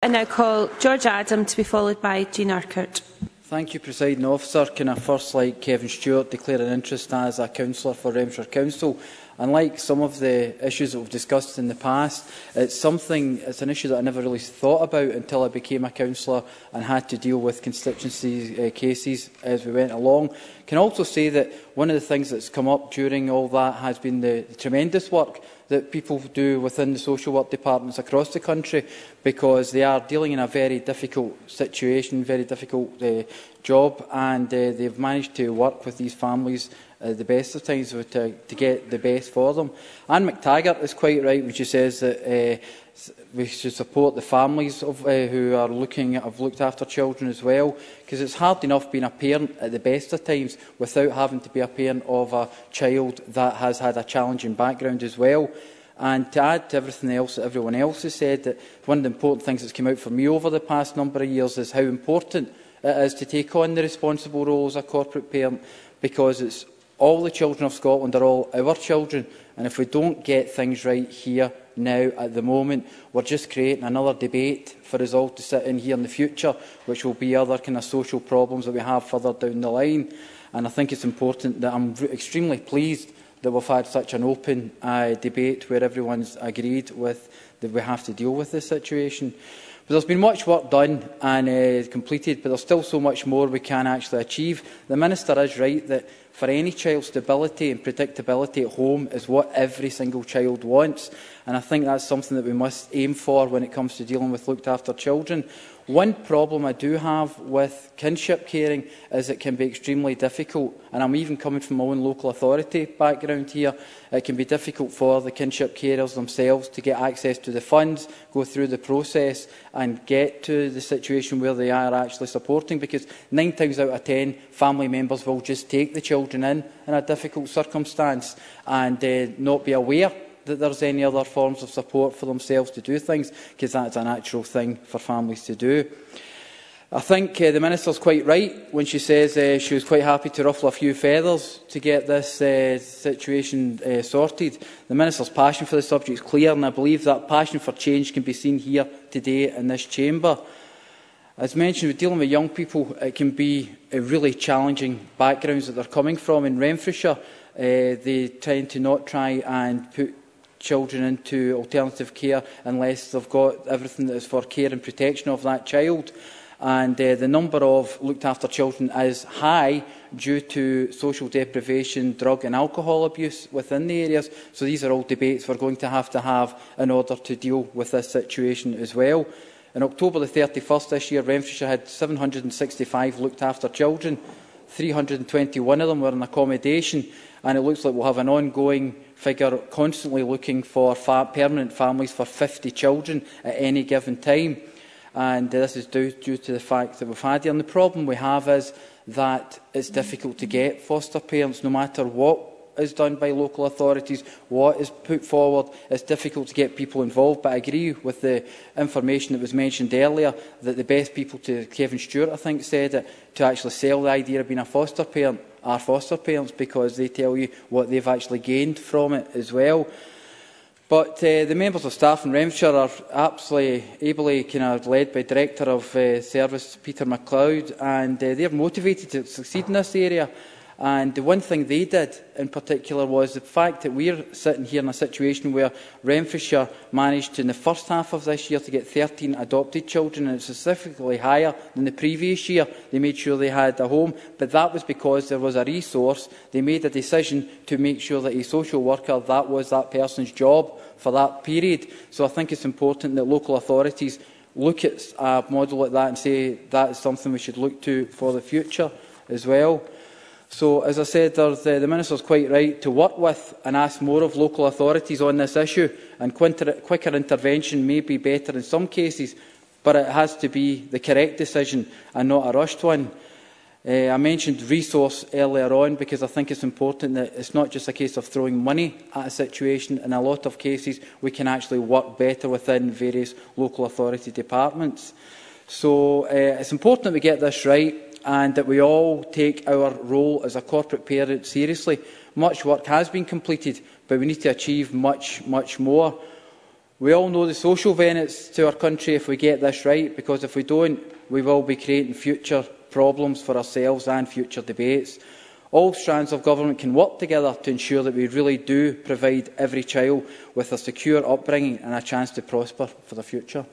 I now call George Adam to be followed by Jean Urquhart. Thank you, Presiding Officer. Can I first, like Kevin Stewart, declare an interest as a councillor for Renfrewshire Council? And like some of the issues that we've discussed in the past, it's an issue that I never really thought about until I became a councillor and had to deal with constituency cases as we went along. Can also say that one of the things that's come up during all that has been the tremendous work that people do within the social work departments across the country, because they are dealing in a very difficult situation, very difficult job, and they've managed to work with these families the best of times to get the best for them. Anne McTaggart is quite right when she says that we should support the families of who are have looked after children as well, because it's hard enough being a parent at the best of times without having to be a parent of a child that has had a challenging background as well. And to add to everything else that everyone else has said, that one of the important things that's come out for me over the past number of years is how important it is to take on the responsible role as a corporate parent, because it's all the children of Scotland are all our children, and if we don't get things right here now at the moment, we're just creating another debate for us all to sit in here in the future, which will be other kind of social problems that we have further down the line. And I think it's important that I'm extremely pleased that we've had such an open debate where everyone's agreed with that we have to deal with this situation. But there's been much work done and completed, but there's still so much more we can actually achieve. The Minister is right that for any child, stability and predictability at home is what every single child wants. And I think that's something that we must aim for when it comes to dealing with looked after children. One problem I do have with kinship caring is it can be extremely difficult, and I'm even coming from my own local authority background here. It can be difficult for the kinship carers themselves to get access to the funds, go through the process and get to the situation where they are actually supporting, because 9 times out of 10 family members will just take the children in a difficult circumstance and not be aware that there's any other forms of support for themselves to do things, because that's a natural thing for families to do. I think the Minister's quite right when she says she was quite happy to ruffle a few feathers to get this situation sorted. The Minister's passion for the subject is clear, and I believe that passion for change can be seen here today in this chamber. As mentioned, with dealing with young people, it can be really challenging backgrounds that they're coming from. In Renfrewshire, they tend to not try and put children into alternative care unless they've got everything that is for care and protection of that child. And the number of looked after children is high due to social deprivation, drug and alcohol abuse within the areas. So these are all debates we're going to have in order to deal with this situation as well. On October the 31st this year, Renfrewshire had 765 looked after children. 321 of them were in accommodation, and it looks like we'll have an ongoing figure constantly looking for permanent families for 50 children at any given time. And this is due to the fact that we've had here. And the problem we have is that it's difficult to get foster parents, no matter what is done by local authorities, what is put forward. It's difficult to get people involved, but I agree with the information that was mentioned earlier that the best people, to Kevin Stewart I think said it, to actually sell the idea of being a foster parent are foster parents, because they tell you what they've actually gained from it as well. But the members of staff in Renfrewshire are absolutely ably led by Director of Service Peter MacLeod, and they're motivated to succeed in this area. And the one thing they did in particular was the fact that we're sitting here in a situation where Renfrewshire managed in the first half of this year to get 13 adopted children, and it's specifically higher than the previous year. They made sure they had a home, but that was because there was a resource. They made a decision to make sure that a social worker, that was that person's job for that period. So I think it's important that local authorities look at a model like that and say that is something we should look to for the future as well. So, as I said, the Minister is quite right to work with and ask more of local authorities on this issue, and quicker intervention may be better in some cases, but it has to be the correct decision and not a rushed one. I mentioned resource earlier on because I think it's important that it's not just a case of throwing money at a situation. In a lot of cases, we can actually work better within various local authority departments. So it's important that we get this right, and that we all take our role as a corporate parent seriously. Much work has been completed, but we need to achieve much more. We all know the social benefits to our country if we get this right, because if we don't, we will be creating future problems for ourselves and future debates. All strands of government can work together to ensure that we really do provide every child with a secure upbringing and a chance to prosper for the future.